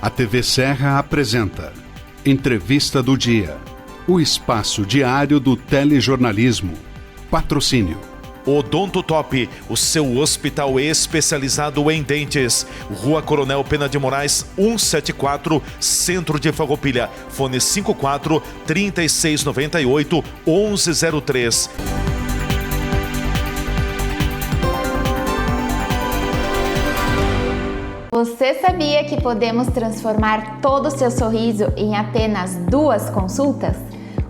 A TV Serra apresenta Entrevista do Dia, o espaço diário do telejornalismo. Patrocínio Odonto Top, o seu hospital especializado em dentes. Rua Coronel Pena de Moraes, 174, Centro de Farroupilha. Fone 54 3698 1103. Você sabia que podemos transformar todo o seu sorriso em apenas 2 consultas?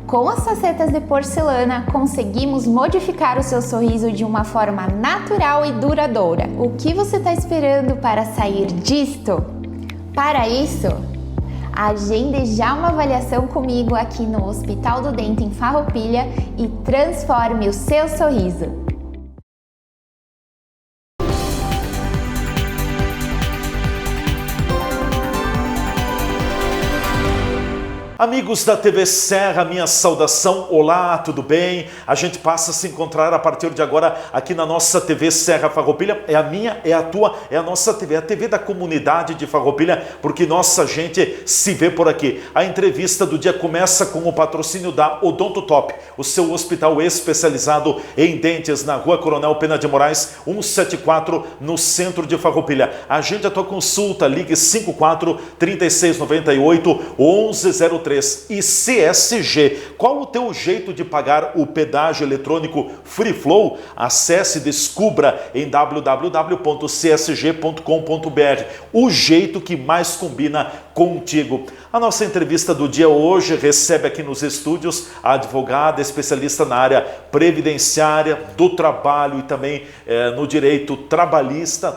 Com as facetas de porcelana, conseguimos modificar o seu sorriso de uma forma natural e duradoura. O que você está esperando para sair disto? Para isso, agende já uma avaliação comigo aqui no Hospital do Dente em Farroupilha e transforme o seu sorriso. Amigos da TV Serra, minha saudação, olá, tudo bem? A gente passa a se encontrar a partir de agora aqui na nossa TV Serra Farroupilha. É a minha, é a tua, é a nossa TV, a TV da comunidade de Farroupilha, porque nossa gente se vê por aqui. A entrevista do dia começa com o patrocínio da Odonto Top, o seu hospital especializado em dentes na Rua Coronel Pena de Moraes, 174, no centro de Farroupilha. Agende a tua consulta, ligue 54 3698 1103. E CSG, qual o teu jeito de pagar o pedágio eletrônico Free Flow? Acesse e descubra em www.csg.com.br o jeito que mais combina contigo. A nossa entrevista do dia hoje recebe aqui nos estúdios a advogada especialista na área previdenciária, do trabalho e também no direito trabalhista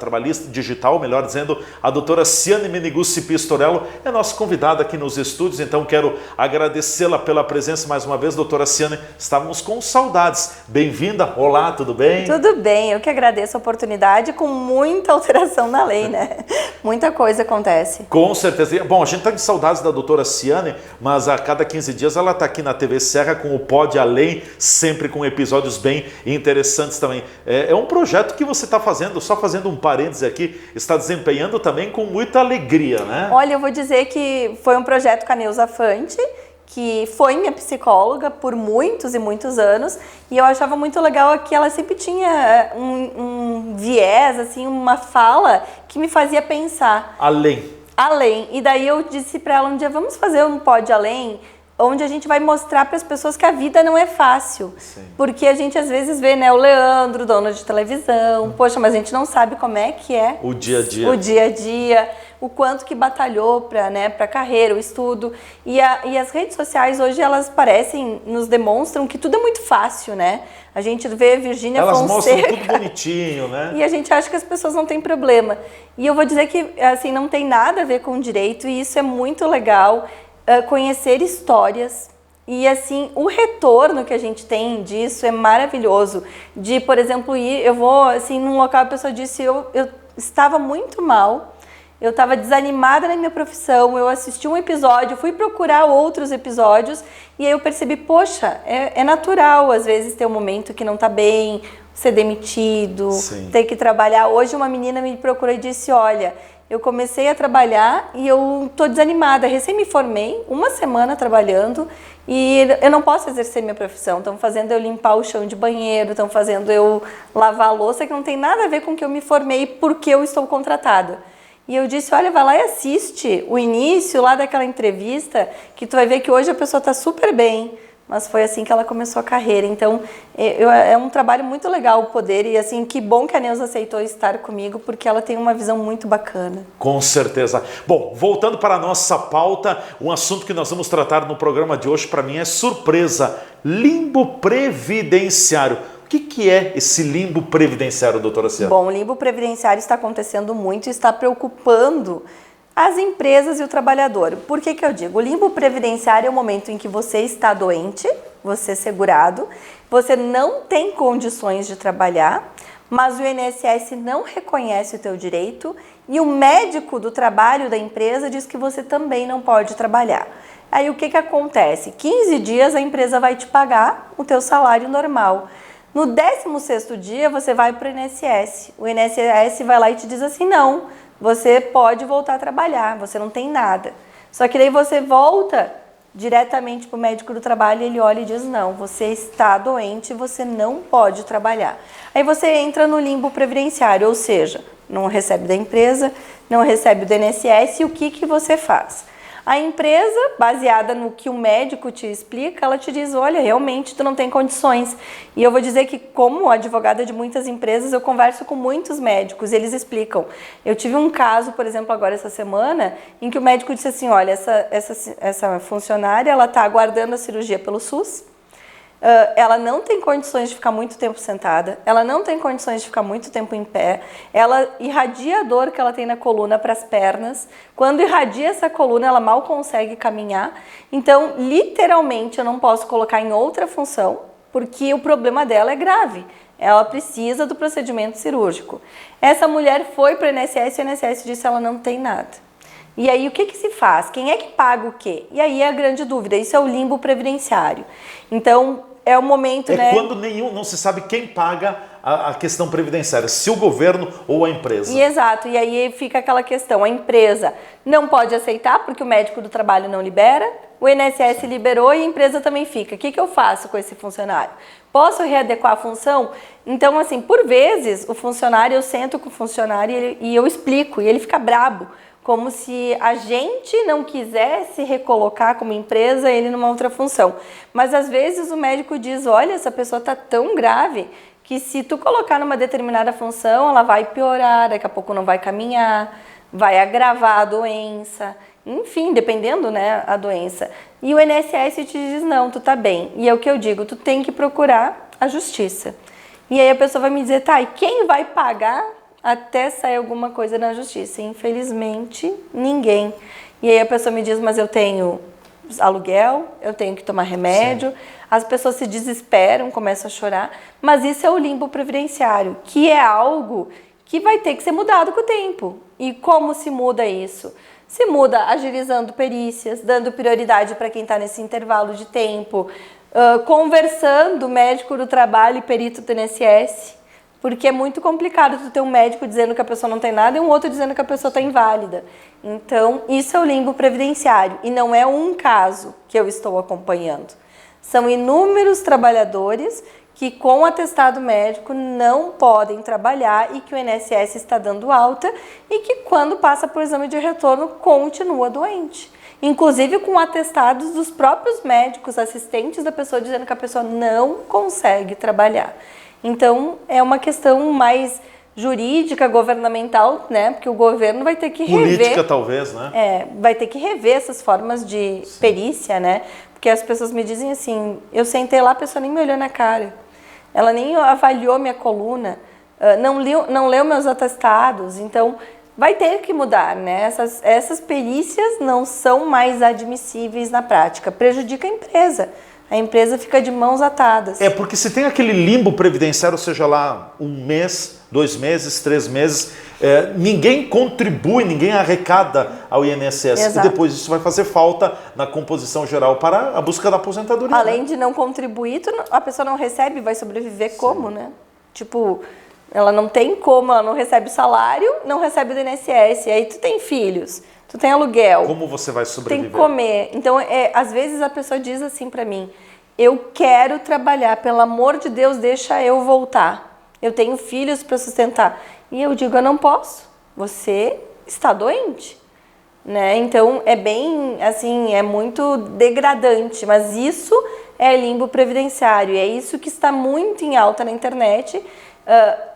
digital, melhor dizendo, a doutora Ciane Meneguzzi Pistorello é nossa convidada aqui nos estúdios, então quero agradecê-la pela presença mais uma vez, doutora Ciane. Estávamos com saudades. Bem-vinda. Olá, tudo bem? Tudo bem, eu que agradeço a oportunidade, com muita alteração na lei, né? Muita coisa acontece. Com certeza. Bom, a gente está de saudades da doutora Ciane, mas a cada 15 dias ela está aqui na TV Serra com o Pode Além, sempre com episódios bem interessantes também. É um projeto que você está fazendo, só fazendo um parêntese aqui, está desempenhando também com muita alegria, né? Olha, eu vou dizer que foi um projeto com a Neuza Fante, que foi minha psicóloga por muitos e muitos anos, e eu achava muito legal que ela sempre tinha um viés, assim, uma fala que me fazia pensar. Além. E daí eu disse para ela um dia, vamos fazer um Pode Além, onde a gente vai mostrar para as pessoas que a vida não é fácil. Sim. Porque a gente às vezes vê, né, o Leandro, dono de televisão, poxa, mas a gente não sabe como é que é o dia a dia. O dia a dia, o quanto que batalhou para, né, para a carreira, o estudo. E as redes sociais hoje, elas parecem, nos demonstram que tudo é muito fácil, né? A gente vê Virgínia Fonseca. Elas mostram tudo bonitinho, né? E a gente acha que as pessoas não têm problema. E eu vou dizer que, assim, não tem nada a ver com direito, e isso é muito legal, conhecer histórias. E, assim, o retorno que a gente tem disso é maravilhoso. De, por exemplo, eu vou, assim, num local, a pessoa disse, eu estava muito mal, eu estava desanimada na minha profissão, eu assisti um episódio, fui procurar outros episódios e aí eu percebi, poxa, é natural às vezes ter um momento que não está bem, ser demitido, Sim. ter que trabalhar. Hoje uma menina me procurou e disse, olha, eu comecei a trabalhar e eu estou desanimada, recém me formei, 1 semana trabalhando e eu não posso exercer minha profissão, estão fazendo eu limpar o chão de banheiro, estão fazendo eu lavar a louça, que não tem nada a ver com que eu me formei porque eu estou contratada. E eu disse, olha, vai lá e assiste o início lá daquela entrevista, que tu vai ver que hoje a pessoa está super bem, mas foi assim que ela começou a carreira. Então, é um trabalho muito legal o poder, e assim, que bom que a Neuza aceitou estar comigo, porque ela tem uma visão muito bacana. Com certeza. Bom, voltando para a nossa pauta, um assunto que nós vamos tratar no programa de hoje, para mim é surpresa, limbo previdenciário. O que é esse limbo previdenciário, doutora Ciane? Bom, o limbo previdenciário está acontecendo muito e está preocupando as empresas e o trabalhador. Por que eu digo? O limbo previdenciário é o momento em que você está doente, você é segurado, você não tem condições de trabalhar, mas o INSS não reconhece o teu direito e o médico do trabalho da empresa diz que você também não pode trabalhar. Aí o que acontece? 15 dias a empresa vai te pagar o teu salário normal. No 16º dia você vai para o INSS. O INSS vai lá e te diz assim, não você pode voltar a trabalhar, você não tem nada. Só que daí você volta diretamente para o médico do trabalho e ele olha e diz, não, você está doente, você não pode trabalhar. Aí você entra no limbo previdenciário, ou seja, não recebe da empresa, não recebe do INSS, e o que você faz? A empresa, baseada no que o médico te explica, ela te diz, olha, realmente tu não tem condições. E eu vou dizer que, como advogada de muitas empresas, eu converso com muitos médicos, eles explicam. Eu tive um caso, por exemplo, agora essa semana, em que o médico disse assim, olha, essa funcionária, ela está aguardando a cirurgia pelo SUS, ela não tem condições de ficar muito tempo sentada, ela não tem condições de ficar muito tempo em pé, ela irradia a dor que ela tem na coluna para as pernas, quando irradia essa coluna ela mal consegue caminhar, então literalmente eu não posso colocar em outra função, porque o problema dela é grave, ela precisa do procedimento cirúrgico. Essa mulher foi para o INSS e o INSS disse que ela não tem nada. E aí o que se faz? Quem é que paga o quê? E aí é a grande dúvida, isso é o limbo previdenciário. Então, é o momento, né? Quando não se sabe quem paga a questão previdenciária, se o governo ou a empresa. Exato, e aí fica aquela questão, a empresa não pode aceitar porque o médico do trabalho não libera, o INSS liberou e a empresa também fica. O que eu faço com esse funcionário? Posso readequar a função? Então, assim, por vezes, o funcionário, eu sento com o funcionário e eu explico, e ele fica brabo, como se a gente não quisesse recolocar como empresa ele numa outra função. Mas às vezes o médico diz, olha, essa pessoa está tão grave que se tu colocar numa determinada função, ela vai piorar, daqui a pouco não vai caminhar, vai agravar a doença, enfim, dependendo, né, a doença. E o INSS te diz, não, tu tá bem. E é o que eu digo, tu tem que procurar a justiça. E aí a pessoa vai me dizer, tá, e quem vai pagar até sair alguma coisa na justiça? Infelizmente, ninguém. E aí a pessoa me diz, mas eu tenho aluguel, eu tenho que tomar remédio. Sim. As pessoas se desesperam, começam a chorar. Mas isso é o limbo previdenciário, que é algo que vai ter que ser mudado com o tempo. E como se muda isso? Se muda agilizando perícias, dando prioridade para quem está nesse intervalo de tempo, conversando médico do trabalho e perito do INSS. Porque é muito complicado tu ter um médico dizendo que a pessoa não tem nada e um outro dizendo que a pessoa está inválida. Então, isso é o limbo previdenciário. E não é um caso que eu estou acompanhando. São inúmeros trabalhadores que com atestado médico não podem trabalhar e que o INSS está dando alta e que quando passa por exame de retorno continua doente. Inclusive com atestados dos próprios médicos, assistentes da pessoa, dizendo que a pessoa não consegue trabalhar. Então, é uma questão mais jurídica, governamental, né? Porque o governo vai ter que rever... Política, talvez, né? Vai ter que rever essas formas de perícia, né? Porque as pessoas me dizem assim, eu sentei lá, a pessoa nem me olhou na cara. Ela nem avaliou minha coluna, não leu meus atestados. Então, vai ter que mudar, né? Essas perícias não são mais admissíveis na prática. Prejudica a empresa. A empresa fica de mãos atadas. Porque se tem aquele limbo previdenciário, seja lá 1 mês, 2 meses, 3 meses, ninguém contribui, ninguém arrecada ao INSS. Exato. E depois isso vai fazer falta na composição geral para a busca da aposentadoria. Além de não contribuir, a pessoa não recebe, vai sobreviver. Sim. Como, né? Tipo, ela não tem como, ela não recebe salário, não recebe do INSS. E aí tu tem filhos. Tu tem aluguel. Como você vai sobreviver? Tem que comer. Então, às vezes a pessoa diz assim pra mim, eu quero trabalhar, pelo amor de Deus, deixa eu voltar. Eu tenho filhos para sustentar. E eu digo, eu não posso. Você está doente. Né? Então, é bem, assim, é muito degradante. Mas isso é limbo previdenciário. E é isso que está muito em alta na internet.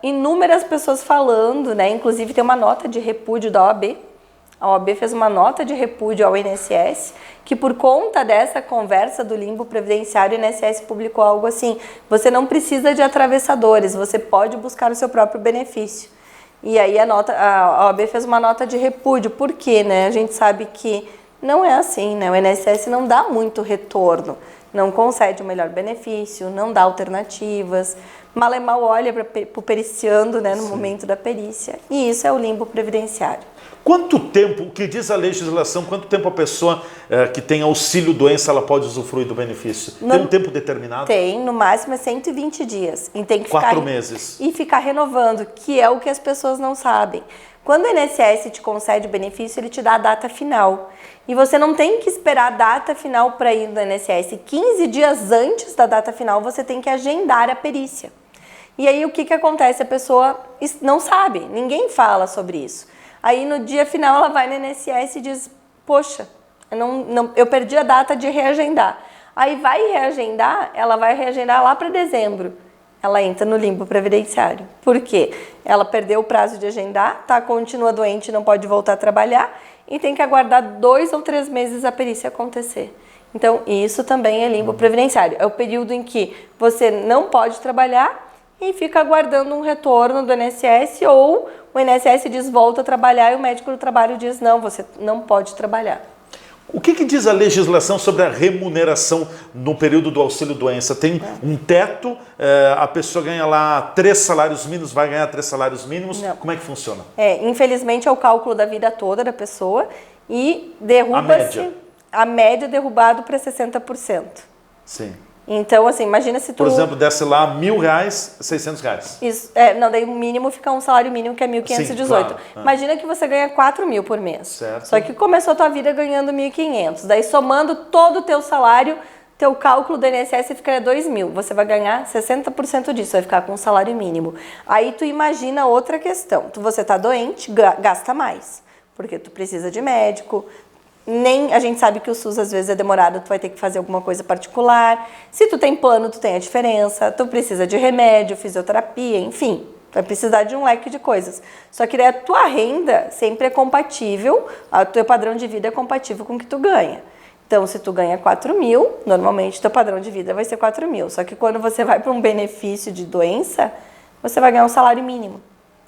Inúmeras pessoas falando, né? Inclusive tem uma nota de repúdio da OAB. A OAB fez uma nota de repúdio ao INSS, que por conta dessa conversa do limbo previdenciário, o INSS publicou algo assim, você não precisa de atravessadores, você pode buscar o seu próprio benefício. E aí a OAB fez uma nota de repúdio, por quê? Né? A gente sabe que não é assim, né? O INSS não dá muito retorno, não concede o melhor benefício, não dá alternativas, mal é mal olha para o periciando, né, no Sim. momento da perícia, e isso é o limbo previdenciário. Quanto tempo, o que diz a legislação, quanto tempo a pessoa que tem auxílio doença, ela pode usufruir do benefício? Tem um tempo determinado? Tem, no máximo é 120 dias. E tem que 4 meses. E ficar renovando, que é o que as pessoas não sabem. Quando o INSS te concede o benefício, ele te dá a data final. E você não tem que esperar a data final para ir no INSS. 15 dias antes da data final, você tem que agendar a perícia. E aí o que acontece? A pessoa não sabe, ninguém fala sobre isso. Aí no dia final ela vai no INSS e diz, poxa, eu perdi a data de reagendar. Aí vai reagendar, ela vai reagendar lá para dezembro. Ela entra no limbo previdenciário. Por quê? Ela perdeu o prazo de agendar, continua doente, não pode voltar a trabalhar e tem que aguardar 2 ou 3 meses a perícia acontecer. Então, isso também é limbo previdenciário. É o período em que você não pode trabalhar e fica aguardando um retorno do INSS, ou o INSS diz volta a trabalhar e o médico do trabalho diz não, você não pode trabalhar. O que diz a legislação sobre a remuneração no período do auxílio-doença? Tem um teto, a pessoa ganha lá 3 salários mínimos, vai ganhar 3 salários mínimos? Não. Como é que funciona? Infelizmente é o cálculo da vida toda da pessoa e derruba-se a média derrubado para 60%. Sim. Então, assim, imagina se tu... Por exemplo, desce lá R$1.000, R$600. Isso, não, daí o mínimo fica um salário mínimo que é 1.518. Claro. Imagina que você ganha 4.000 por mês. Certo. Só que começou a tua vida ganhando 1.500. Daí somando todo o teu salário, teu cálculo do INSS ficaria 2.000. Você vai ganhar 60% disso, vai ficar com um salário mínimo. Aí tu imagina outra questão. Você tá doente, gasta mais, porque tu precisa de médico. A gente sabe que o SUS às vezes é demorado, tu vai ter que fazer alguma coisa particular. Se tu tem plano, tu tem a diferença. Tu precisa de remédio, fisioterapia, enfim. Tu vai precisar de um leque de coisas. Só que daí a tua renda sempre é compatível, o teu padrão de vida é compatível com o que tu ganha. Então, se tu ganha 4.000, normalmente teu padrão de vida vai ser 4.000. Só que quando você vai para um benefício de doença, você vai ganhar um salário mínimo.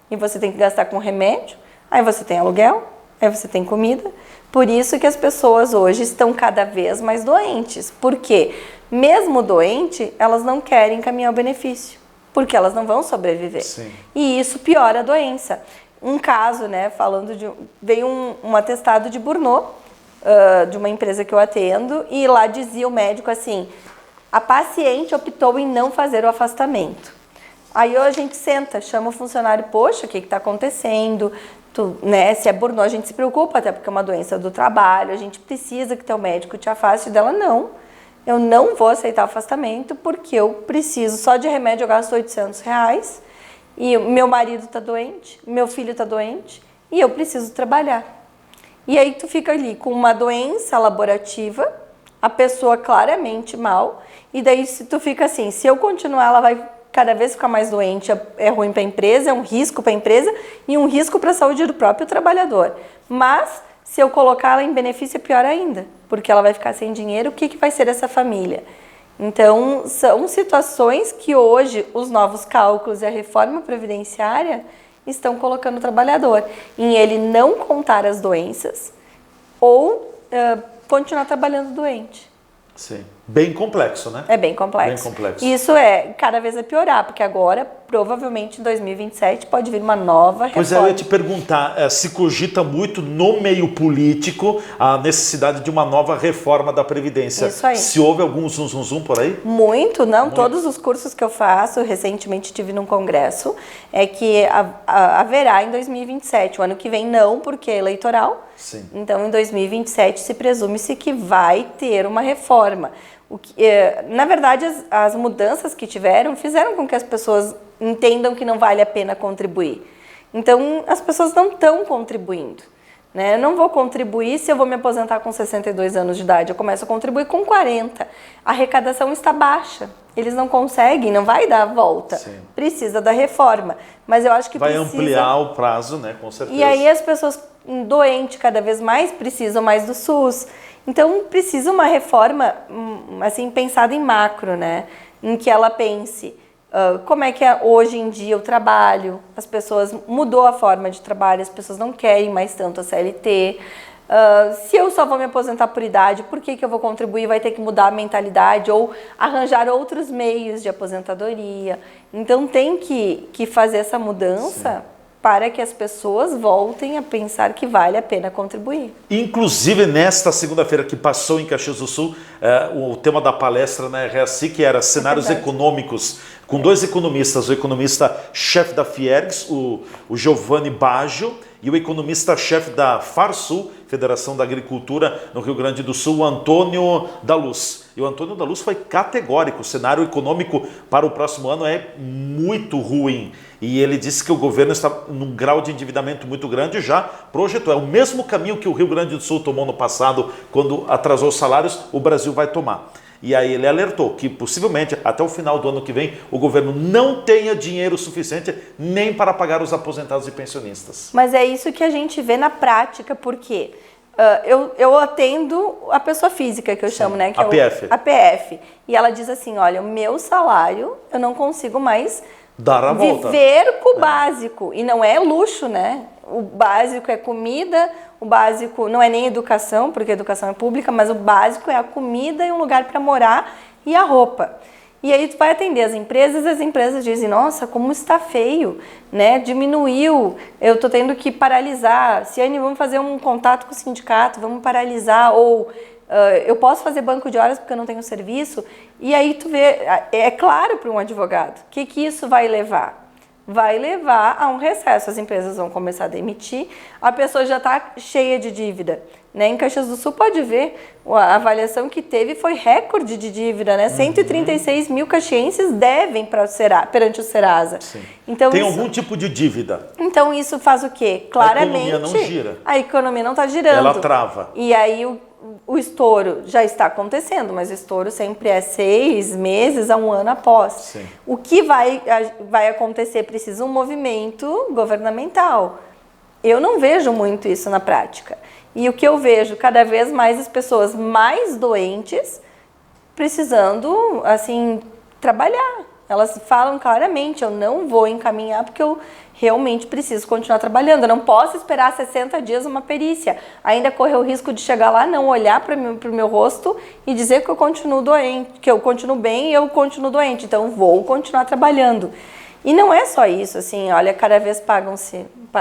E você tem que gastar com remédio, aí você tem aluguel, aí você tem comida. Por isso que as pessoas hoje estão cada vez mais doentes. Por quê? Mesmo doente, elas não querem encaminhar o benefício, porque elas não vão sobreviver. Sim. E isso piora a doença. Um caso, veio um atestado de Burnout, de uma empresa que eu atendo, e lá dizia o médico assim, a paciente optou em não fazer o afastamento. Aí a gente senta, chama o funcionário, poxa, o que está acontecendo? Se é burnout, a gente se preocupa, até porque é uma doença do trabalho, a gente precisa que teu médico te afaste dela. Não, eu não vou aceitar o afastamento porque eu preciso, só de remédio eu gasto R$800 e meu marido está doente, meu filho está doente e eu preciso trabalhar. E aí tu fica ali com uma doença laborativa, a pessoa claramente mal, e daí se tu fica assim, se eu continuar ela vai cada vez ficar mais doente, é ruim para a empresa, é um risco para a empresa e um risco para a saúde do próprio trabalhador. Mas, se eu colocar ela em benefício, é pior ainda, porque ela vai ficar sem dinheiro, o que vai ser dessa família? Então, são situações que hoje os novos cálculos e a reforma previdenciária estão colocando o trabalhador em ele não contar as doenças ou continuar trabalhando doente. Sim. Bem complexo, né? É bem complexo. Bem complexo. Isso cada vez vai piorar, porque agora, provavelmente, em 2027, pode vir uma nova reforma. Pois é, eu ia te perguntar, se cogita muito no meio político a necessidade de uma nova reforma da Previdência. Isso aí. Se houve algum zum por aí? Muito, não. Muito. Todos os cursos que eu faço, recentemente tive num congresso, é que haverá em 2027. O ano que vem não, porque é eleitoral. Sim. Então, em 2027, se presume-se que vai ter uma reforma. Na verdade, as mudanças que tiveram fizeram com que as pessoas entendam que não vale a pena contribuir. Então, as pessoas não estão contribuindo. Né? Eu não vou contribuir se eu vou me aposentar com 62 anos de idade. Eu começo a contribuir com 40. A arrecadação está baixa. Eles não conseguem, não vai dar a volta. Sim. Precisa da reforma. Mas eu acho que vai ampliar o prazo, né? Com certeza. E aí as pessoas doentes cada vez mais precisam mais do SUS. Então, precisa uma reforma, assim, pensada em macro, né? Em que ela pense como é que é hoje em dia o trabalho, as pessoas, mudou a forma de trabalho, as pessoas não querem mais tanto a CLT. Se eu só vou me aposentar por idade, por que eu vou contribuir? Vai ter que mudar a mentalidade ou arranjar outros meios de aposentadoria. Então, tem que fazer essa mudança. Sim. Para que as pessoas voltem a pensar que vale a pena contribuir. Inclusive, nesta segunda-feira que passou em Caxias do Sul, o tema da palestra na RSI, que era cenários econômicos, com 2 economistas, o economista-chefe da Fiergs, o Giovanni Baggio, e o economista-chefe da FARSUL, Federação da Agricultura no Rio Grande do Sul, Antônio da Luz. E o Antônio da Luz foi categórico, o cenário econômico para o próximo ano é muito ruim. E ele disse que o governo está num grau de endividamento muito grande e já projetou. É o mesmo caminho que o Rio Grande do Sul tomou no passado, quando atrasou os salários, o Brasil vai tomar. E aí ele alertou que possivelmente até o final do ano que vem o governo não tenha dinheiro suficiente nem para pagar os aposentados e pensionistas. Mas é isso que a gente vê na prática, porque eu atendo a pessoa física, que eu chamo, né? Que a PF. A PF. E ela diz assim, olha, o meu salário eu não consigo mais dar a volta. Viver com o básico. E não é luxo, né? O básico é comida, o básico não é nem educação, porque a educação é pública, mas o básico é a comida e um lugar para morar e a roupa. E aí tu vai atender as empresas dizem, nossa, como está feio, né? Diminuiu, eu tô tendo que paralisar. Ciane, vamos fazer um contato com o sindicato, vamos paralisar, ou eu posso fazer banco de horas porque eu não tenho serviço. E aí tu vê, é claro para um advogado, o que isso vai levar? Vai levar a um recesso, as empresas vão começar a demitir, a pessoa já está cheia de dívida. Né? Em Caxias do Sul, pode ver, a avaliação que teve foi recorde de dívida, né? 136 mil caxienses devem perante o Serasa. Então, tem algum tipo de dívida. Então isso faz o quê? Claramente, a economia não gira. A economia não está girando. Ela trava. E aí o estouro já está acontecendo, mas o estouro sempre é 6 meses a 1 ano após. Sim. O que vai acontecer? Precisa um movimento governamental. Eu não vejo muito isso na prática. E o que eu vejo, cada vez mais as pessoas mais doentes precisando, assim, trabalhar. Elas falam claramente, eu não vou encaminhar porque eu realmente preciso continuar trabalhando. Eu não posso esperar 60 dias uma perícia. Ainda correr o risco de chegar lá, não olhar para o meu rosto e dizer que eu continuo doente, que eu continuo bem e eu continuo doente. Então, vou continuar trabalhando. E não é só isso, assim, olha, cada vez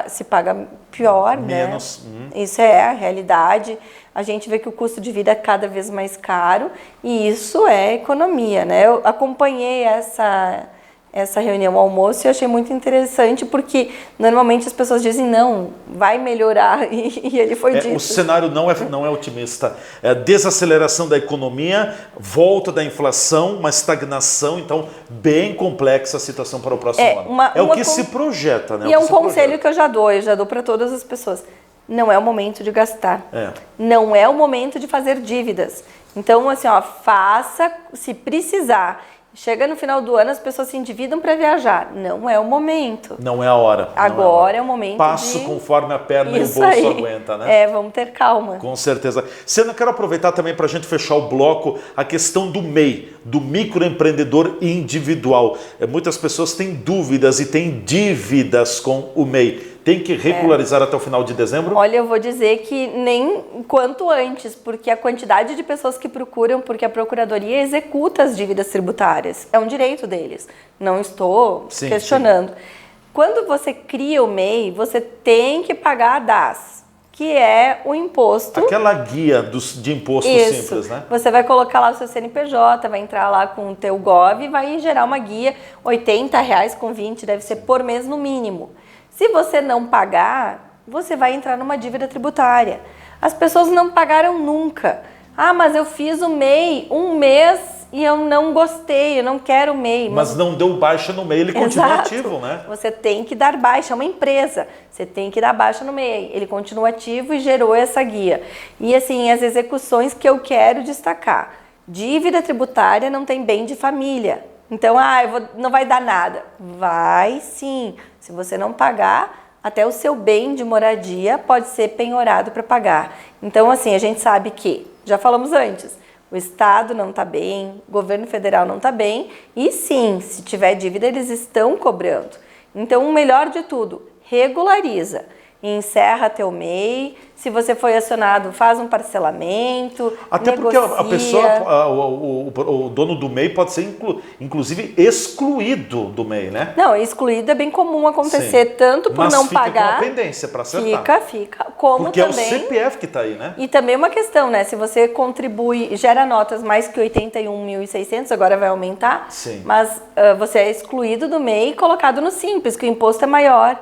se paga pior, menos, né? Isso é a realidade. A gente vê que o custo de vida é cada vez mais caro e isso é economia, né? Eu acompanhei essa reunião ao almoço e eu achei muito interessante porque normalmente as pessoas dizem não, vai melhorar e ele foi dito. O cenário não é otimista. Desaceleração da economia, volta da inflação, uma estagnação, então bem complexa a situação para o próximo ano. O que se projeta, né? E é um conselho que eu já dou para todas as pessoas. Não é o momento de gastar. Não é o momento de fazer dívidas. Então, assim, faça se precisar. Chega no final do ano, as pessoas se endividam para viajar. Não é o momento. Não é a hora. Agora é o momento Passo conforme a perna e o bolso aguenta, né? Vamos ter calma. Com certeza. Sena, quero aproveitar também para a gente fechar o bloco a questão do MEI, do microempreendedor individual. Muitas pessoas têm dúvidas e têm dívidas com o MEI. Tem que regularizar até o final de dezembro? Olha, eu vou dizer que nem quanto antes, porque a quantidade de pessoas que procuram, porque a Procuradoria executa as dívidas tributárias. É um direito deles. Não estou questionando. Quando você cria o MEI, você tem que pagar a DAS, que é o imposto... Aquela guia de imposto simples, né? Você vai colocar lá o seu CNPJ, vai entrar lá com o teu GOV e vai gerar uma guia, R$80,20, deve ser por mês no mínimo. Se você não pagar, você vai entrar numa dívida tributária. As pessoas não pagaram nunca. Ah, mas eu fiz o MEI 1 mês e eu não gostei, eu não quero o MEI. Mas não deu baixa no MEI, ele continua ativo, né? Você tem que dar baixa, é uma empresa. Você tem que dar baixa no MEI. Ele continua ativo e gerou essa guia. E assim, as execuções que eu quero destacar. Dívida tributária não tem bem de família. Então, não vai dar nada. Vai sim. Se você não pagar, até o seu bem de moradia pode ser penhorado para pagar. Então, assim, a gente sabe que, já falamos antes, o Estado não está bem, o governo federal não está bem, e sim, se tiver dívida, eles estão cobrando. Então, o melhor de tudo, regulariza. Encerra teu MEI, se você foi acionado, faz um parcelamento, até negocia. Porque a pessoa, o dono do MEI pode ser inclusive excluído do MEI, né? Não, excluído é bem comum acontecer, tanto por não pagar... Mas fica com a pendência para acertar. Fica, como porque também... Porque é o CPF que está aí, né? E também uma questão, né? Se você contribui, gera notas mais que 81.600, agora vai aumentar, sim. Mas você é excluído do MEI e colocado no Simples, que o imposto é maior.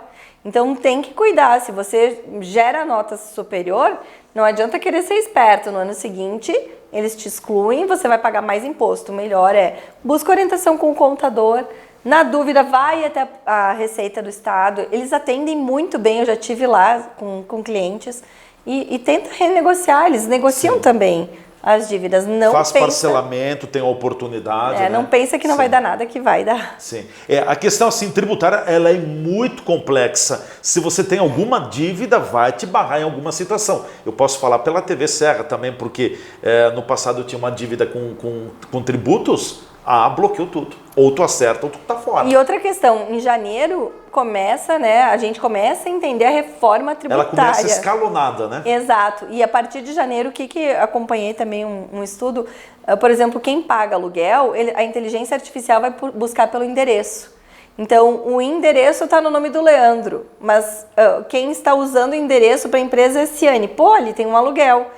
Então tem que cuidar, se você gera nota superior, não adianta querer ser esperto, no ano seguinte eles te excluem, você vai pagar mais imposto. O melhor é busca orientação com o contador, na dúvida vai até a Receita do Estado, eles atendem muito bem, eu já tive lá com clientes e tenta renegociar, eles negociam também as dívidas. Não faz pensa, parcelamento, tem a oportunidade. Né? Não pensa que não vai dar nada, que vai dar. Sim. A questão assim, tributária, ela é muito complexa. Se você tem alguma dívida, vai te barrar em alguma situação. Eu posso falar pela TV Serra também, porque no passado eu tinha uma dívida com tributos, bloqueou tudo. Ou tu acerta ou tu tá fora. E outra questão, em janeiro começa, né? A gente começa a entender a reforma tributária. Ela começa escalonada, né? Exato. E a partir de janeiro, o que acompanhei também um estudo, por exemplo, quem paga aluguel, a inteligência artificial vai buscar pelo endereço. Então, o endereço está no nome do Leandro, mas quem está usando o endereço para a empresa é Ciane. Pô, ali tem um aluguel.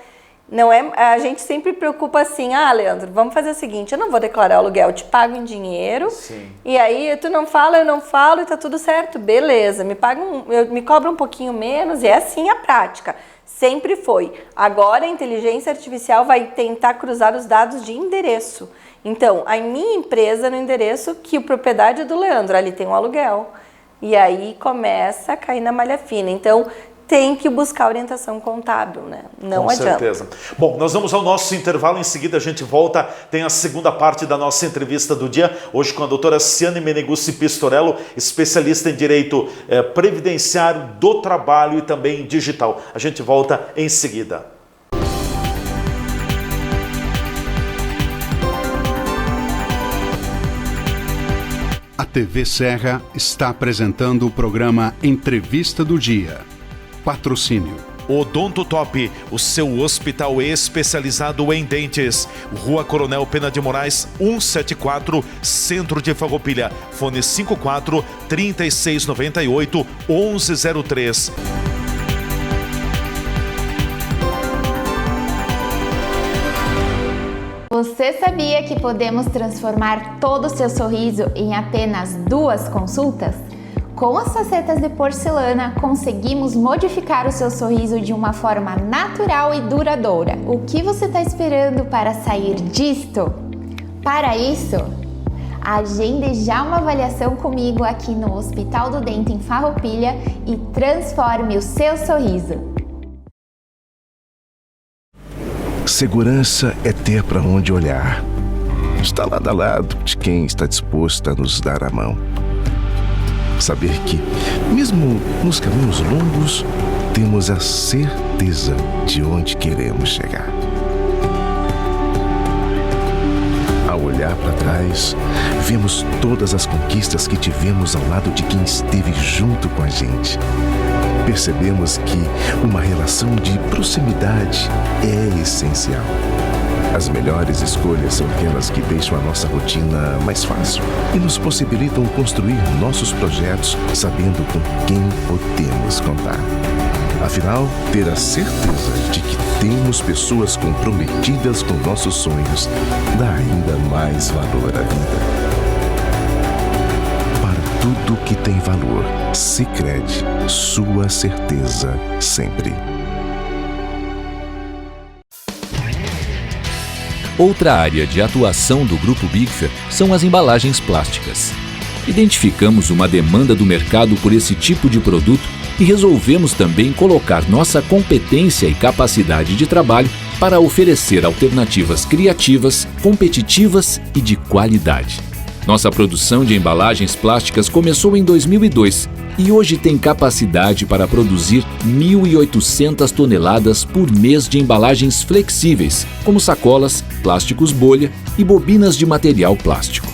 Não é, a gente sempre preocupa assim, Leandro, vamos fazer o seguinte, eu não vou declarar o aluguel, eu te pago em dinheiro. Sim. E aí tu não fala, eu não falo e tá tudo certo, beleza, me cobra um pouquinho menos, e é assim a prática, sempre foi. Agora a inteligência artificial vai tentar cruzar os dados de endereço. Então, a minha empresa no endereço que a propriedade é do Leandro, ali tem um aluguel. E aí começa a cair na malha fina. Então, tem que buscar orientação contábil, né? Não adianta. Com certeza. Bom, nós vamos ao nosso intervalo, em seguida a gente volta, tem a segunda parte da nossa entrevista do dia, hoje com a doutora Ciane Meneguzzi Pistorello, especialista em direito previdenciário do trabalho e também digital. A gente volta em seguida. A TV Serra está apresentando o programa Entrevista do Dia. Patrocínio. Odonto Top, o seu hospital especializado em dentes. Rua Coronel Pena de Moraes, 174, Centro de Farroupilha. Fone 54 3698 1103. Você sabia que podemos transformar todo o seu sorriso em apenas 2 consultas? Com as facetas de porcelana, conseguimos modificar o seu sorriso de uma forma natural e duradoura. O que você está esperando para sair disto? Para isso, agende já uma avaliação comigo aqui no Hospital do Dente em Farroupilha e transforme o seu sorriso. Segurança é ter para onde olhar. Está lado a lado de quem está disposto a nos dar a mão. Saber que, mesmo nos caminhos longos, temos a certeza de onde queremos chegar. Ao olhar para trás, vemos todas as conquistas que tivemos ao lado de quem esteve junto com a gente. Percebemos que uma relação de proximidade é essencial. As melhores escolhas são aquelas que deixam a nossa rotina mais fácil e nos possibilitam construir nossos projetos sabendo com quem podemos contar. Afinal, ter a certeza de que temos pessoas comprometidas com nossos sonhos dá ainda mais valor à vida. Para tudo que tem valor, Sicredi, sua certeza sempre. Outra área de atuação do Grupo Bigfer são as embalagens plásticas. Identificamos uma demanda do mercado por esse tipo de produto e resolvemos também colocar nossa competência e capacidade de trabalho para oferecer alternativas criativas, competitivas e de qualidade. Nossa produção de embalagens plásticas começou em 2002 e hoje tem capacidade para produzir 1.800 toneladas por mês de embalagens flexíveis, como sacolas, plásticos bolha e bobinas de material plástico.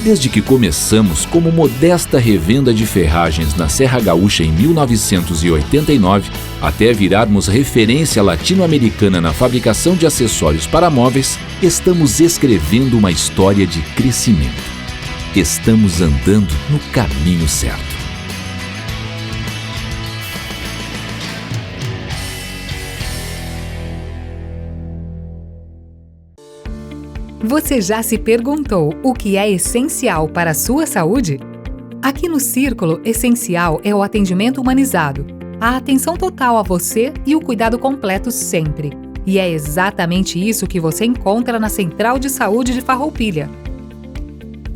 Desde que começamos como modesta revenda de ferragens na Serra Gaúcha em 1989, até virarmos referência latino-americana na fabricação de acessórios para móveis, estamos escrevendo uma história de crescimento. Estamos andando no caminho certo. Você já se perguntou o que é essencial para a sua saúde? Aqui no Círculo, essencial é o atendimento humanizado, a atenção total a você e o cuidado completo sempre. E é exatamente isso que você encontra na Central de Saúde de Farroupilha.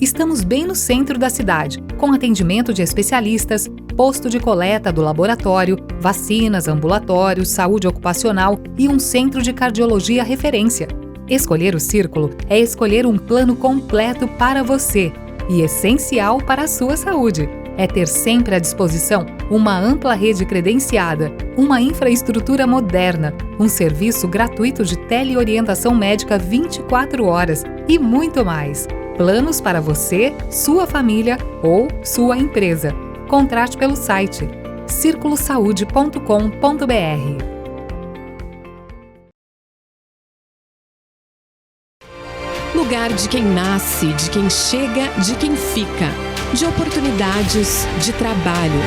Estamos bem no centro da cidade, com atendimento de especialistas, posto de coleta do laboratório, vacinas, ambulatórios, saúde ocupacional e um centro de cardiologia referência. Escolher o Círculo é escolher um plano completo para você e essencial para a sua saúde. É ter sempre à disposição uma ampla rede credenciada, uma infraestrutura moderna, um serviço gratuito de teleorientação médica 24 horas e muito mais. Planos para você, sua família ou sua empresa. Contrate pelo site circulosaude.com.br. Lugar de quem nasce, de quem chega, de quem fica. De oportunidades de trabalho.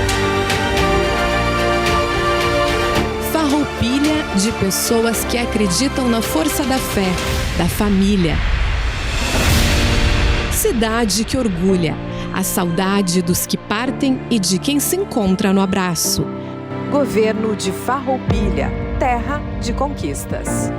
Farroupilha de pessoas que acreditam na força da fé, da família. Cidade que orgulha, a saudade dos que partem e de quem se encontra no abraço. Governo de Farroupilha, terra de conquistas.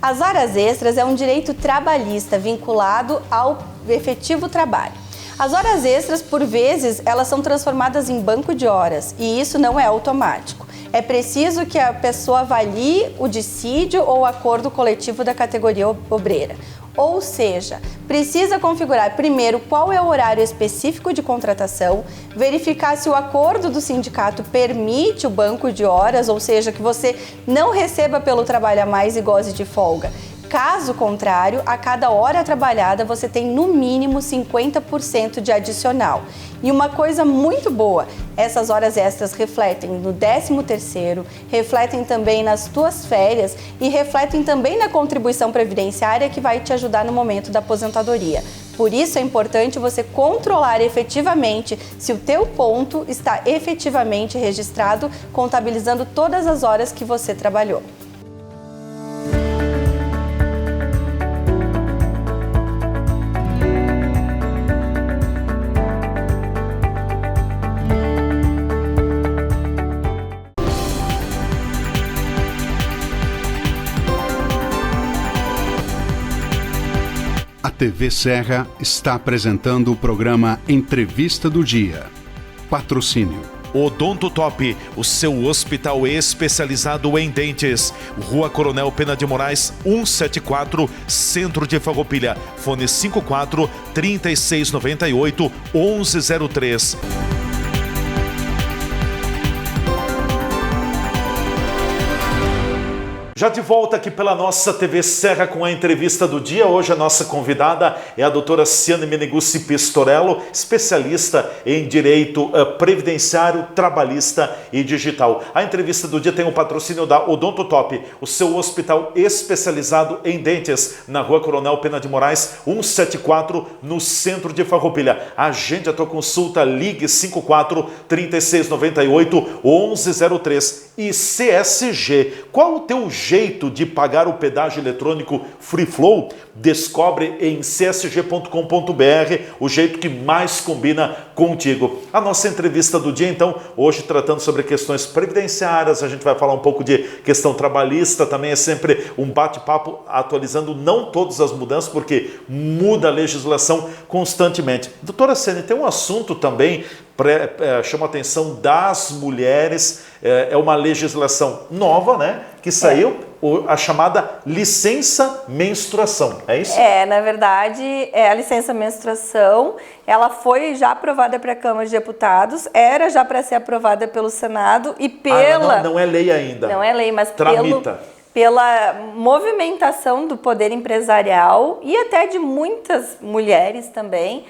As horas extras é um direito trabalhista vinculado ao efetivo trabalho. As horas extras, por vezes, elas são transformadas em banco de horas e isso não é automático. É preciso que a pessoa avalie o dissídio ou acordo coletivo da categoria obreira. Ou seja, precisa configurar primeiro qual é o horário específico de contratação, verificar se o acordo do sindicato permite o banco de horas, ou seja, que você não receba pelo trabalho a mais e goze de folga. Caso contrário, a cada hora trabalhada você tem no mínimo 50% de adicional. E uma coisa muito boa, essas horas extras refletem no 13º, refletem também nas tuas férias e refletem também na contribuição previdenciária que vai te ajudar no momento da aposentadoria. Por isso é importante você controlar efetivamente se o teu ponto está efetivamente registrado, contabilizando todas as horas que você trabalhou. A TV Serra está apresentando o programa Entrevista do Dia. Patrocínio. Odonto Top, o seu hospital especializado em dentes. Rua Coronel Pena de Moraes, 174, Centro de Farroupilha. Fone 54 3698 1103. Já de volta aqui pela nossa TV Serra com a entrevista do dia. Hoje a nossa convidada é a doutora Ciane Meneguzzi Pistorello, especialista em direito previdenciário, trabalhista e digital. A entrevista do dia tem o patrocínio da Odonto Top, o seu hospital especializado em dentes, na Rua Coronel Pena de Moraes, 174, no centro de Farroupilha. Agende a tua consulta, ligue 54 3698 1103. E CSG, qual o teu jeito de pagar o pedágio eletrônico Free Flow? Descobre em csg.com.br o jeito que mais combina contigo. A nossa entrevista do dia, então, hoje tratando sobre questões previdenciárias, a gente vai falar um pouco de questão trabalhista, também é sempre um bate-papo atualizando não todas as mudanças, porque muda a legislação constantemente. Doutora Ciane, tem um assunto também chama a atenção das mulheres, é uma legislação nova, né, que saiu, a chamada licença menstruação, é isso? Na verdade, a licença menstruação, ela foi já aprovada para a Câmara de Deputados, era já para ser aprovada pelo Senado e pela... não é lei ainda. Não é lei, mas tramita. Pela movimentação do poder empresarial e até de muitas mulheres também,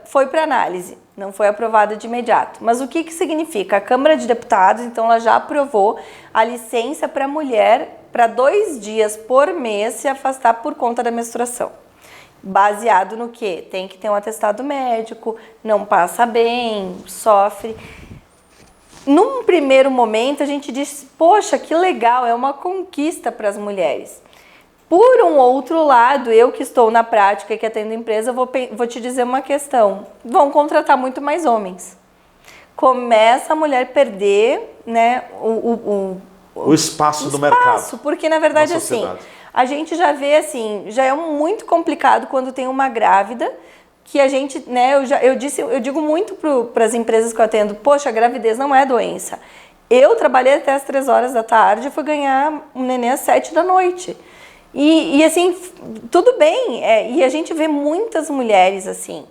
foi para análise, não foi aprovada de imediato. Mas o que significa? A Câmara de Deputados, então, ela já aprovou a licença para a mulher para 2 dias por mês se afastar por conta da menstruação. Baseado no quê? Tem que ter um atestado médico, não passa bem, sofre. Num primeiro momento a gente diz, poxa, que legal, é uma conquista para as mulheres. Por um outro lado, eu que estou na prática e que atendo empresa, vou te dizer uma questão. Vão contratar muito mais homens. Começa a mulher perder, né, o espaço do mercado. Porque, na verdade, assim, a gente já vê, assim, já é muito complicado quando tem uma grávida, que a gente, né, eu digo muito para as empresas que eu atendo, poxa, a gravidez não é doença. Eu trabalhei até as 3 horas da tarde e fui ganhar um neném às 7 da noite. E assim, tudo bem, e a gente vê muitas mulheres assim.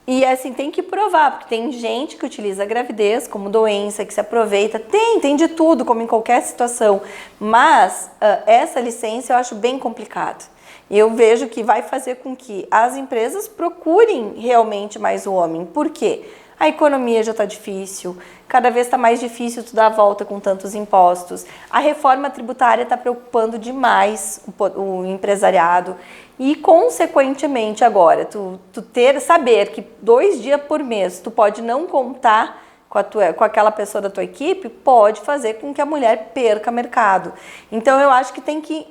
E assim, tem que provar, porque tem gente que utiliza a gravidez como doença, que se aproveita, tem de tudo, como em qualquer situação. Mas essa licença eu acho bem complicado. E eu vejo que vai fazer com que as empresas procurem realmente mais o homem. Por quê? A economia já está difícil, cada vez está mais difícil tu dar a volta com tantos impostos. A reforma tributária está preocupando demais o empresariado. E, consequentemente, agora, saber que 2 dias por mês tu pode não contar com aquela pessoa da tua equipe, pode fazer com que a mulher perca mercado. Então, eu acho que tem que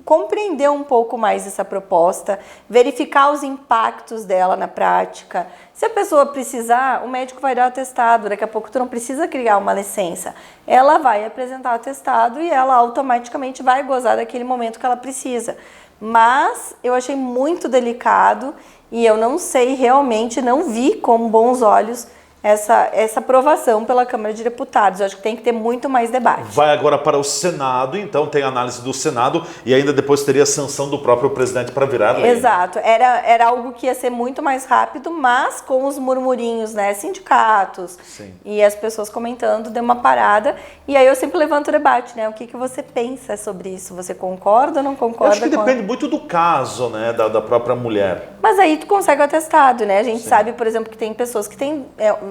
compreender um pouco mais essa proposta, verificar os impactos dela na prática. Se a pessoa precisar, o médico vai dar o atestado, daqui a pouco tu não precisa criar uma licença. Ela vai apresentar o atestado e ela automaticamente vai gozar daquele momento que ela precisa. Mas eu achei muito delicado e eu não sei realmente, não vi com bons olhos essa aprovação pela Câmara de Deputados. Eu acho que tem que ter muito mais debate. Vai agora para o Senado, então tem análise do Senado e ainda depois teria a sanção do próprio presidente para virar lei. Exato. Era algo que ia ser muito mais rápido, mas com os murmurinhos, né, sindicatos. Sim. E as pessoas comentando, deu uma parada. E aí eu sempre levanto o debate, né? O que você pensa sobre isso? Você concorda ou não concorda? Eu acho que depende muito do caso, né, da própria mulher. Mas aí tu consegue o atestado, né? A gente sabe, por exemplo, que tem pessoas que têm...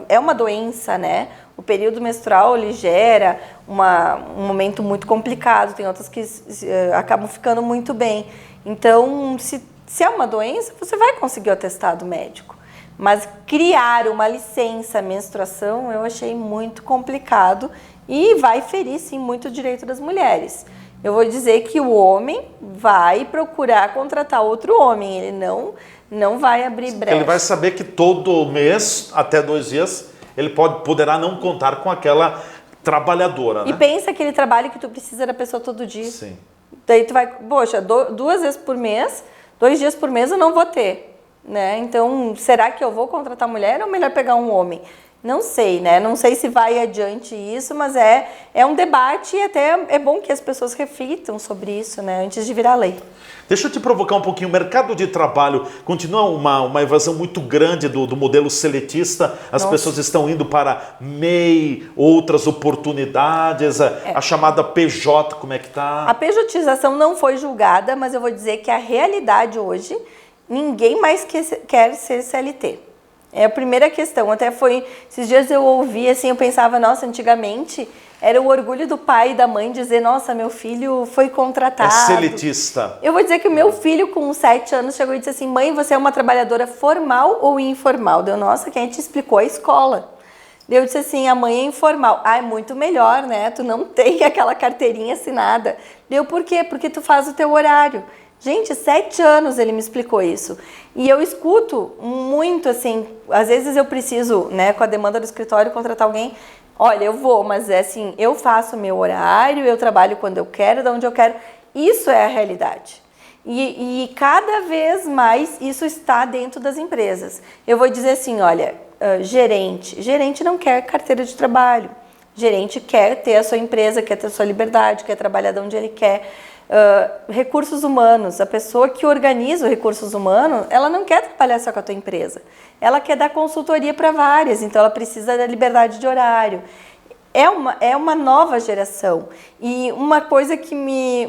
É uma doença, né? O período menstrual, ele gera um momento muito complicado. Tem outras que acabam ficando muito bem. Então, se é uma doença, você vai conseguir o atestado médico. Mas criar uma licença menstruação, eu achei muito complicado e vai ferir, sim, muito o direito das mulheres. Eu vou dizer que o homem vai procurar contratar outro homem, ele não vai abrir brecha. Ele vai saber que todo mês, até 2 dias, ele poderá não contar com aquela trabalhadora, né? E pensa aquele trabalho que tu precisa da pessoa todo dia. Sim. Daí tu vai, poxa, 2 vezes por mês, 2 dias por mês eu não vou ter, né? Então, será que eu vou contratar mulher ou melhor pegar um homem? Não sei, né? Não sei se vai adiante isso, mas é um debate e até é bom que as pessoas reflitam sobre isso, né? Antes de virar lei. Deixa eu te provocar um pouquinho. O mercado de trabalho continua uma evasão muito grande do modelo seletista. As pessoas estão indo para MEI, outras oportunidades. A chamada PJ, como é que está? A pejotização não foi julgada, mas eu vou dizer que a realidade hoje, ninguém mais quer ser CLT. É a primeira questão. Até foi, esses dias eu ouvi, assim, eu pensava, nossa, antigamente era o orgulho do pai e da mãe dizer, nossa, meu filho foi contratado. É seletista. Eu vou dizer que o meu filho, com 7 anos, chegou e disse assim, mãe, você é uma trabalhadora formal ou informal? Deu, nossa, quem te explicou? A escola. Eu disse assim, a mãe é informal. Ah, é muito melhor, né? Tu não tem aquela carteirinha assinada. Deu, por quê? Porque tu faz o teu horário. Gente, 7 anos ele me explicou isso. E eu escuto muito, assim, às vezes eu preciso, né, com a demanda do escritório, contratar alguém. Olha, eu vou, mas é assim, eu faço o meu horário, eu trabalho quando eu quero, de onde eu quero. Isso é a realidade. E cada vez mais isso está dentro das empresas. Eu vou dizer assim, olha, gerente não quer carteira de trabalho. Gerente quer ter a sua empresa, quer ter a sua liberdade, quer trabalhar de onde ele quer. Recursos humanos, a pessoa que organiza os recursos humanos, ela não quer trabalhar só com a tua empresa, ela quer dar consultoria para várias, então ela precisa da liberdade de horário. É uma nova geração. E uma coisa que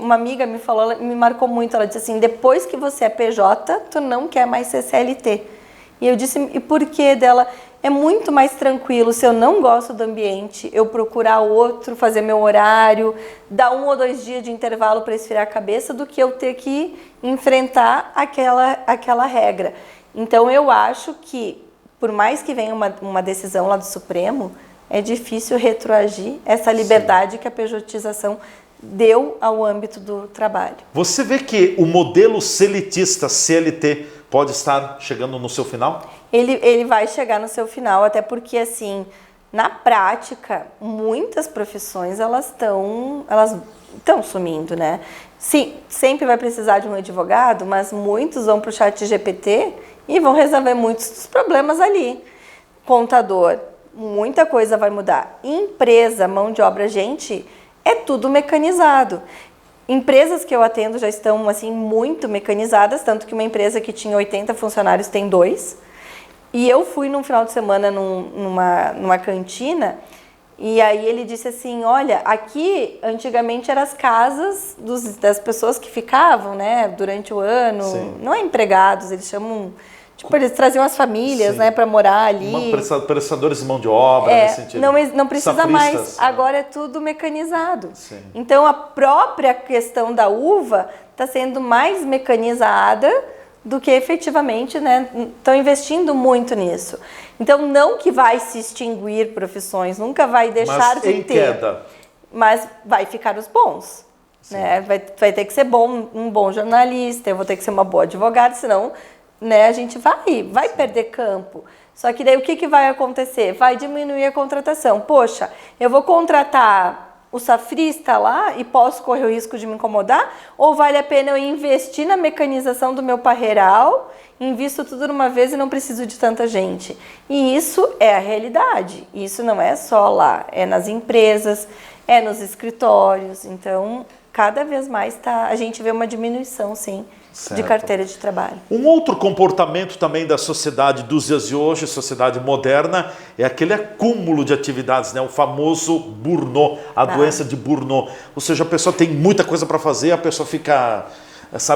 uma amiga me falou, ela me marcou muito, ela disse assim, depois que você é PJ, tu não quer mais ser CLT. E eu disse, e por que dela? é muito mais tranquilo se eu não gosto do ambiente, eu procurar outro, fazer meu horário, dar 1 ou 2 dias de intervalo para esfriar a cabeça, do que eu ter que enfrentar aquela regra. Então eu acho que, por mais que venha uma decisão lá do Supremo, é difícil retroagir essa liberdade que a pejotização deu ao âmbito do trabalho. Você vê que o modelo selitista CLT pode estar chegando no seu final? Ele vai chegar no seu final, até porque, assim, na prática, muitas profissões elas estão sumindo, né? Sim, sempre vai precisar de um advogado, mas muitos vão para o ChatGPT e vão resolver muitos dos problemas ali. Contador, muita coisa vai mudar. Empresa, mão de obra, gente, é tudo mecanizado. Empresas que eu atendo já estão assim muito mecanizadas, tanto que uma empresa que tinha 80 funcionários tem 2. E eu fui num final de semana numa cantina, e aí ele disse assim, olha, aqui antigamente eram as casas das pessoas que ficavam, né, durante o ano. Sim. Não é empregados, eles chamam... Tipo, eles traziam as famílias, né, para morar ali. Prestadores de mão de obra, nesse sentido. Não precisa mais. Agora é tudo mecanizado. Sim. Então, a própria questão da uva está sendo mais mecanizada do que efetivamente, né, estão investindo muito nisso. Então, não que vai se extinguir profissões, nunca vai deixar de ter. Mas em queda. Mas vai ficar os bons. Né? Vai ter que ser um bom jornalista, eu vou ter que ser uma boa advogada, senão... Né, a gente vai perder campo. Só que daí o que vai acontecer? Vai diminuir a contratação. Poxa, eu vou contratar o safrista lá e posso correr o risco de me incomodar? Ou vale a pena eu investir na mecanização do meu parreiral, invisto tudo numa vez e não preciso de tanta gente? E isso é a realidade. Isso não é só lá, é nas empresas, é nos escritórios. Então, cada vez mais a gente vê uma diminuição, sim, certo, de carteira de trabalho. Um outro comportamento também da sociedade dos dias de hoje, sociedade moderna, é aquele acúmulo de atividades, né? O famoso burnout, a doença de burnout. Ou seja, a pessoa tem muita coisa para fazer, a pessoa fica,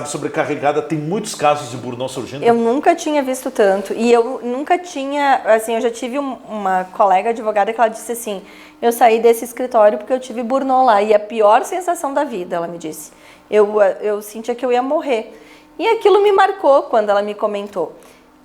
sobrecarregada. Tem muitos casos de burnout surgindo. Eu nunca tinha visto tanto. E eu nunca tinha, assim, eu já tive uma colega advogada que ela disse assim, eu saí desse escritório porque eu tive burnout lá. E a pior sensação da vida, ela me disse. Eu sentia que eu ia morrer. E aquilo me marcou quando ela me comentou.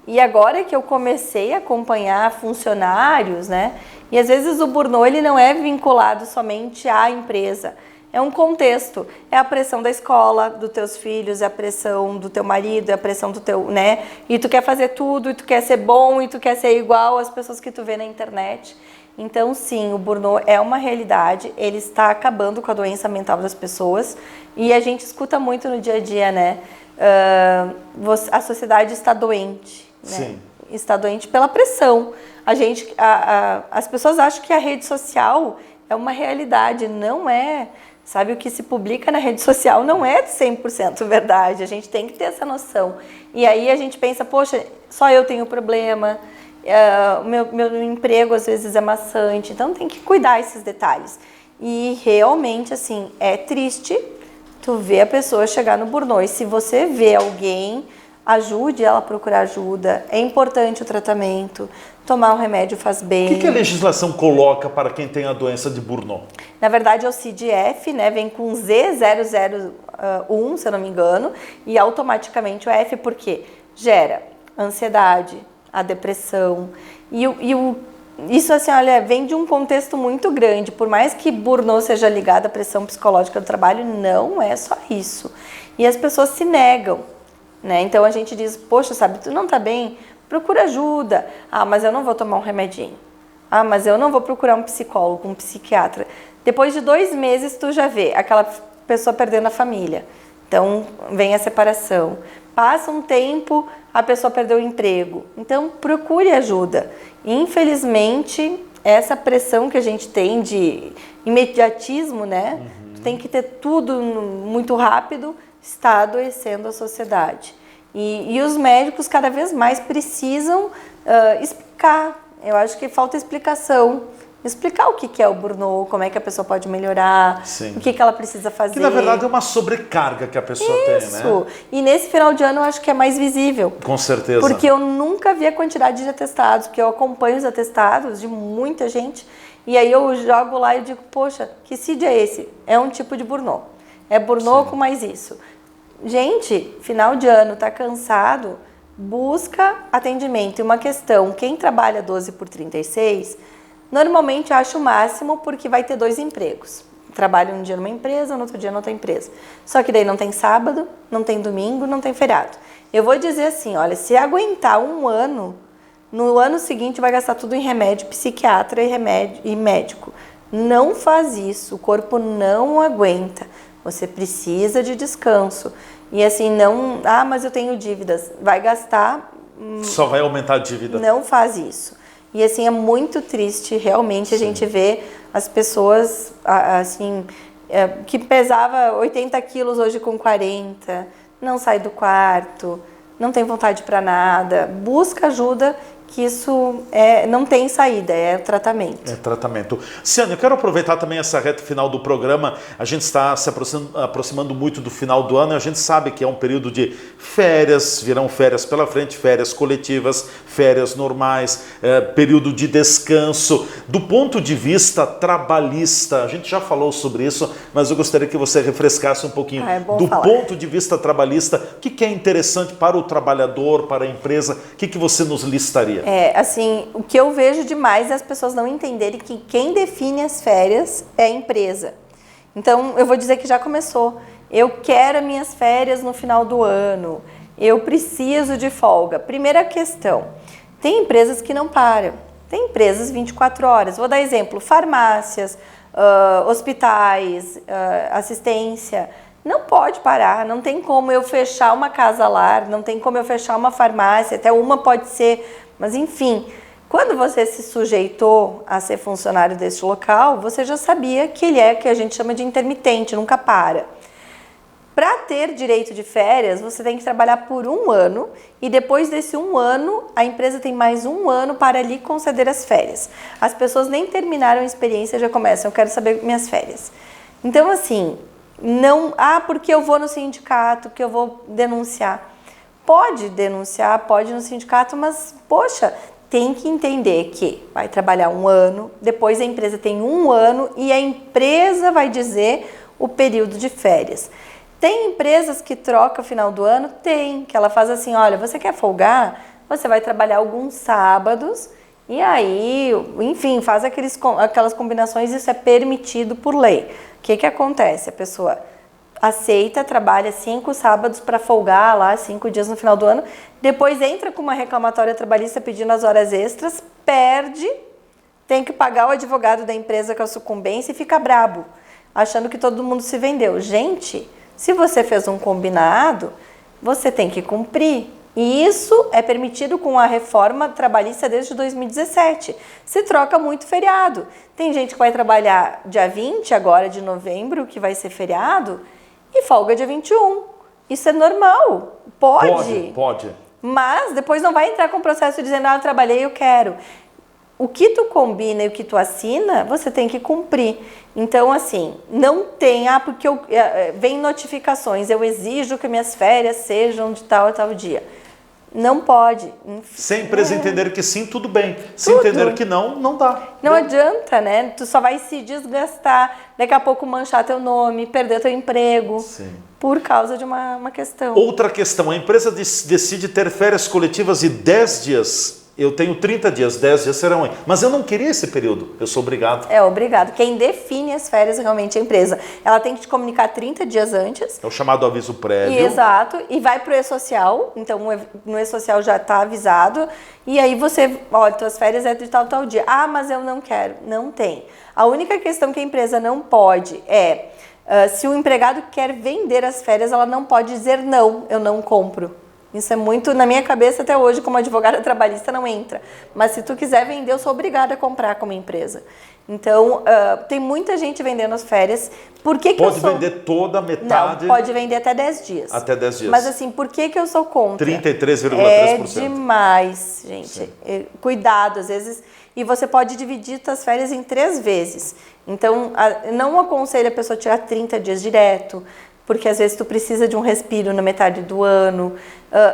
E agora que eu comecei a acompanhar funcionários, né? E às vezes o burnout ele não é vinculado somente à empresa. É um contexto. É a pressão da escola, dos teus filhos, é a pressão do teu marido, é a pressão do teu, né? E tu quer fazer tudo, e tu quer ser bom, e tu quer ser igual às pessoas que tu vê na internet. Então, sim, o burnout é uma realidade, ele está acabando com a doença mental das pessoas. E a gente escuta muito no dia a dia, né? A sociedade está doente, né? Sim. Está doente pela pressão. As pessoas acham que a rede social é uma realidade, não é. Sabe, o que se publica na rede social não é 100% verdade, a gente tem que ter essa noção. E aí a gente pensa, poxa, só eu tenho problema, meu emprego às vezes é maçante, então tem que cuidar desses detalhes. E realmente, assim, é triste tu ver a pessoa chegar no burnout. E se você vê alguém, ajude ela a procurar ajuda. É importante o tratamento, tomar um remédio faz bem. O que a legislação coloca para quem tem a doença de burnout? Na verdade é o CID-F, né? Vem com Z001, se eu não me engano, e automaticamente o F, porque gera ansiedade, a depressão. Isso, assim, olha, vem de um contexto muito grande. Por mais que burnout seja ligado à pressão psicológica do trabalho, não é só isso. E as pessoas se negam, né? Então a gente diz, poxa, sabe, tu não tá bem? Procura ajuda. Ah, mas eu não vou tomar um remedinho. Ah, mas eu não vou procurar um psicólogo, um psiquiatra. Depois de 2 meses, tu já vê aquela pessoa perdendo a família. Então, vem a separação. Passa um tempo, a pessoa perdeu o emprego. Então, procure ajuda. Infelizmente, essa pressão que a gente tem de imediatismo, né? Tu tem que ter tudo muito rápido, está adoecendo a sociedade. E os médicos cada vez mais precisam explicar. Eu acho que falta explicação. explicar o que é o burnout, como é que a pessoa pode melhorar, o que ela precisa fazer. Que na verdade é uma sobrecarga que a pessoa tem, né? Isso. E nesse final de ano eu acho que é mais visível. Com certeza. Porque eu nunca vi a quantidade de atestados, porque eu acompanho os atestados de muita gente, e aí eu jogo lá e digo, poxa, que CID é esse? É um tipo de burnout. É burnout com mais isso. Gente, final de ano, tá cansado, busca atendimento. E uma questão, quem trabalha 12x36, normalmente acha o máximo porque vai ter 2 empregos. Trabalha um dia numa empresa, no outro dia noutra empresa. Só que daí não tem sábado, não tem domingo, não tem feriado. Eu vou dizer assim, olha, se aguentar um ano, no ano seguinte vai gastar tudo em remédio, psiquiatra e médico. Não faz isso, o corpo não aguenta. Você precisa de descanso. E assim, não... Ah, mas eu tenho dívidas. Vai gastar... Só vai aumentar a dívida. Não faz isso. E assim, é muito triste, realmente, a gente vê as pessoas, assim, que pesava 80 quilos hoje com 40, não sai do quarto, não tem vontade para nada, busca ajuda, que isso não tem saída, é tratamento. É tratamento. Ciane, eu quero aproveitar também essa reta final do programa. A gente está se aproximando muito do final do ano e a gente sabe que é um período de férias, virão férias pela frente, férias coletivas, férias normais, período de descanso. Do ponto de vista trabalhista, a gente já falou sobre isso, mas eu gostaria que você refrescasse um pouquinho. Do ponto de vista trabalhista, o que é interessante para o trabalhador, para a empresa? O que você nos listaria? Assim, o que eu vejo demais é as pessoas não entenderem que quem define as férias é a empresa. Então, eu vou dizer que já começou. Eu quero minhas férias no final do ano. Eu preciso de folga. Primeira questão, tem empresas que não param. Tem empresas 24 horas. Vou dar exemplo, farmácias, hospitais, assistência. Não pode parar, não tem como eu fechar uma casa-lar, não tem como eu fechar uma farmácia, até uma pode ser... Mas, enfim, quando você se sujeitou a ser funcionário desse local, você já sabia que ele é, que a gente chama de intermitente, nunca para. Para ter direito de férias, você tem que trabalhar por 1 ano e depois desse 1 ano, a empresa tem mais 1 ano para lhe conceder as férias. As pessoas nem terminaram a experiência, já começam, eu quero saber minhas férias. Então, assim, não... porque eu vou no sindicato, que eu vou denunciar. Pode denunciar, pode ir no sindicato, mas, poxa, tem que entender que vai trabalhar 1 ano, depois a empresa tem 1 ano e a empresa vai dizer o período de férias. Tem empresas que trocam o final do ano? Tem, que ela faz assim, olha, você quer folgar? Você vai trabalhar alguns sábados e aí, enfim, faz aquelas combinações, isso é permitido por lei. O que acontece? A pessoa... aceita, trabalha 5 sábados para folgar lá, 5 dias no final do ano, depois entra com uma reclamatória trabalhista pedindo as horas extras, perde, tem que pagar o advogado da empresa com a sucumbência e fica brabo, achando que todo mundo se vendeu. Gente, se você fez um combinado, você tem que cumprir. E isso é permitido com a reforma trabalhista desde 2017. Se troca muito feriado. Tem gente que vai trabalhar dia 20 agora de novembro, que vai ser feriado, e folga dia 21. Isso é normal. Pode. Mas depois não vai entrar com o processo dizendo, eu trabalhei, eu quero. O que tu combina e o que tu assina, você tem que cumprir. Então, assim, não tem, porque vem notificações, eu exijo que minhas férias sejam de tal a tal dia. Não pode. Se a empresa entender que sim, tudo bem. Se entender que não, não dá. Não adianta, né? Tu só vai se desgastar, daqui a pouco manchar teu nome, perder teu emprego. Sim. Por causa de uma questão. Outra questão, a empresa decide ter férias coletivas de 10 dias. Eu tenho 30 dias, 10 dias serão. Mas eu não queria esse período, eu sou obrigado. É obrigado. Quem define as férias realmente é a empresa. Ela tem que te comunicar 30 dias antes. É o chamado aviso prévio. Exato. E vai pro E-Social, então no E-Social já está avisado. E aí você, olha, tuas férias é de tal dia. Mas eu não quero. Não tem. A única questão que a empresa não pode é, se o empregado quer vender as férias, ela não pode dizer não, eu não compro. Isso é muito, na minha cabeça até hoje, como advogada trabalhista, não entra. Mas se tu quiser vender, eu sou obrigada a comprar como empresa. Então, tem muita gente vendendo as férias. Por que pode vender toda a metade? Não, pode vender até 10 dias. Até 10 dias. Mas assim, por que eu sou contra? 33,3%. É demais, gente. Cuidado, às vezes... e você pode dividir suas férias em 3 vezes. Então, não aconselho a pessoa tirar 30 dias direto, porque às vezes tu precisa de um respiro na metade do ano.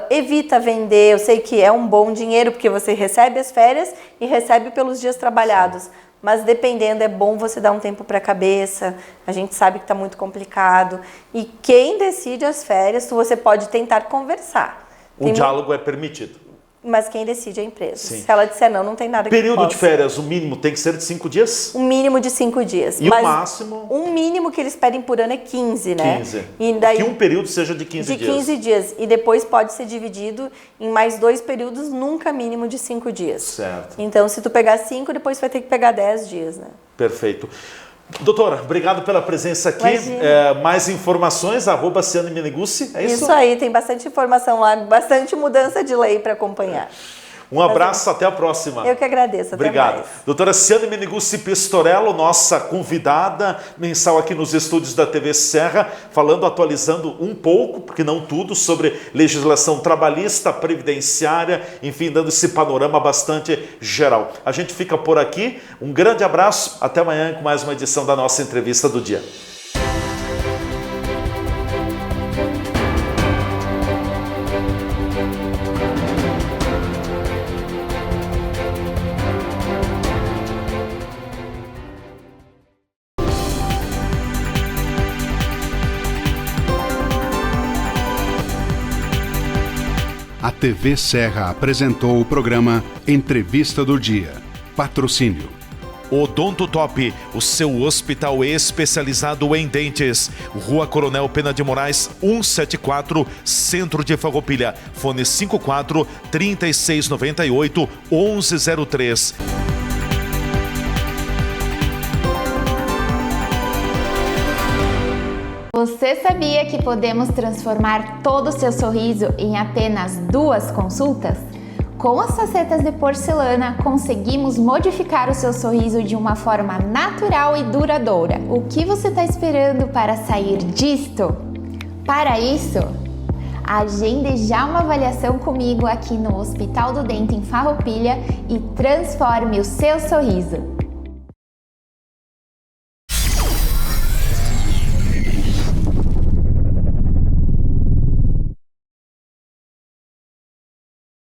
Evita vender, eu sei que é um bom dinheiro, porque você recebe as férias e recebe pelos dias trabalhados. Mas dependendo, é bom você dar um tempo para a cabeça. A gente sabe que está muito complicado. E quem decide as férias, você pode tentar conversar. O diálogo é permitido. Mas quem decide é a empresa. Sim. Se ela disser não, não tem nada que Período de férias, o mínimo tem que ser de 5 dias? Um mínimo de 5 dias. E mas o máximo? Um mínimo que eles pedem por ano é 15, né? 15. E daí, que um período seja de 15 dias. De 15 dias. E depois pode ser dividido em mais 2 períodos, nunca mínimo de 5 dias. Certo. Então, se tu pegar 5, depois vai ter que pegar 10 dias, né? Perfeito. Doutora, obrigado pela presença aqui. Mais informações, @Ciane Meneguzzi, é isso? Isso aí, tem bastante informação lá, bastante mudança de lei para acompanhar. Um abraço, até a próxima. Eu que agradeço, até Obrigado. mais. Doutora Ciane Meneguzzi Pistorello, nossa convidada mensal aqui nos estúdios da TV Serra, atualizando um pouco, porque não tudo, sobre legislação trabalhista, previdenciária, enfim, dando esse panorama bastante geral. A gente fica por aqui, um grande abraço, até amanhã com mais uma edição da nossa entrevista do dia. A TV Serra apresentou o programa Entrevista do Dia. Patrocínio. Odonto Top, o seu hospital especializado em dentes. Rua Coronel Pena de Moraes, 174, Centro de Farroupilha. Fone 54 3698 1103. Você sabia que podemos transformar todo o seu sorriso em apenas 2 consultas? Com as facetas de porcelana, conseguimos modificar o seu sorriso de uma forma natural e duradoura. O que você está esperando para sair disto? Para isso, agende já uma avaliação comigo aqui no Hospital do Dente em Farroupilha e transforme o seu sorriso.